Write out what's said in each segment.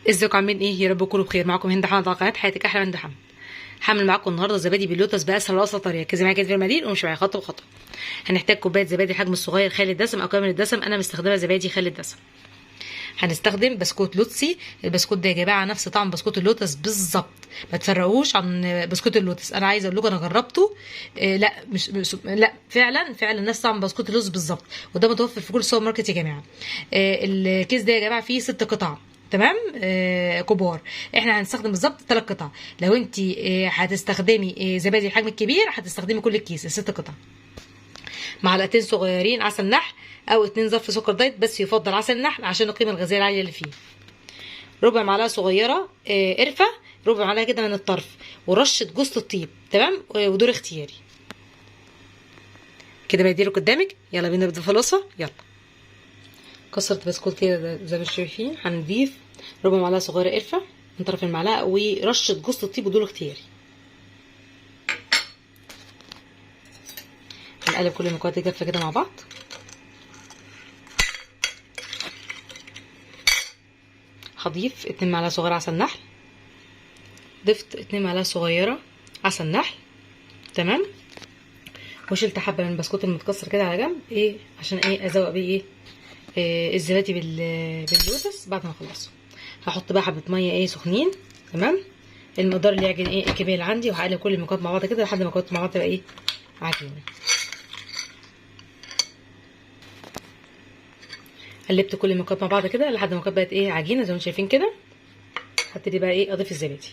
ازيكم عاملين ايه؟ يا رب تكونوا بخير. معاكم هند حمد على قناه حياتك احلى هند حمد. هعمل معاكم النهارده زبادي باللوتس باسهل واسهل طريقه. كذا معايا كده في المقادير ومش معايا خطوه بخطوه. هنحتاج كوبايه زبادي الحجم الصغير خالي الدسم او كامل الدسم. انا مستخدمه زبادي خالي الدسم. هنستخدم بسكوت لوتسي. البسكوت ده يا جماعه نفس طعم بسكوت اللوتس بالظبط، ما تفرقوش عن بسكوت اللوتس. انا عايزه اقول لكم انا جربته. لا لا فعلا نفس طعم بسكوت اللوتس بالظبط، وده متوفر في كل السوبر ماركت يا جماعه. الكيس ده يا جماعه فيه 6 قطع، تمام؟ كبار. احنا هنستخدم بالظبط 3 قطع. لو انت هتستخدمي زبادي الحجم الكبير هتستخدمي كل الكيس 6 قطع. معلقتين صغيرين عسل نحل او 2 ظرف سكر دايت، بس يفضل عسل نحل عشان القيمه الغذائيه العاليه اللي فيه. ربع معلقه صغيره قرفه، ربع معلقه كده من الطرف، ورشه جوز الطيب، تمام؟ ودور اختياري. كده بيديله قدامك. يلا بينا نبدا في الوصفه. يلا. كسرت بسكوت كده زي ما انتم شايفين. هنضيف ربع معلقه صغيره قرفه من طرف المعلقه ورشه جوز الطيب ودور اختياري. هنقلب كل المكونات الجافه كده مع بعض. هضيف 2 معلقه صغيره عسل نحل. ضفت 2 معلقه صغيره عسل نحل، تمام؟ وشلت حبه من البسكوت المتكسر كده على جنب، عشان ازوق بيه الزبادي باللوتس. بعد ما اخلصه هحط بقى حبه ميه سخنين، تمام؟ المقدار اللي يعجن الكميه اللي عندي، وهقلب كل المكونات مع بعض كده لحد ما المكونات مع بعض تبقى عجينه. قلبت كل المكونات مع بعض كده لحد ما المكونات بقت عجينه زي ما انتم شايفين كده. هبتدي بقى اضيف الزبادي.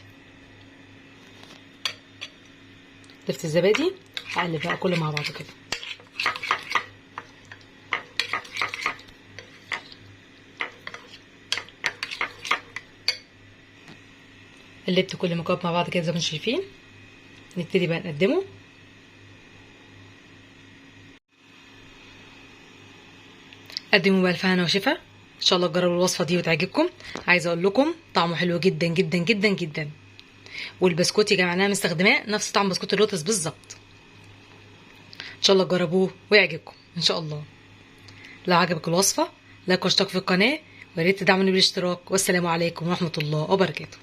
ضفت الزبادي، هقلب بقى كله مع بعض كده. قلبت كل المكونات مع بعض كده زي ما انتم شايفين. نبتدي بقى نقدمه. قدموا بقى الف هنا وشفا. ان شاء الله تجربوا الوصفه دي وتعجبكم. عايزه اقول لكم طعمه حلو جدا جدا جدا جدا. والبسكوت يا جماعه انا مستخدماه نفس طعم بسكوت اللوتس بالظبط. ان شاء الله تجربوه ويعجبكم ان شاء الله. لو عجبك الوصفه لايك واشترك في القناه، ويا ريت تدعموني بالاشتراك. والسلام عليكم ورحمه الله وبركاته.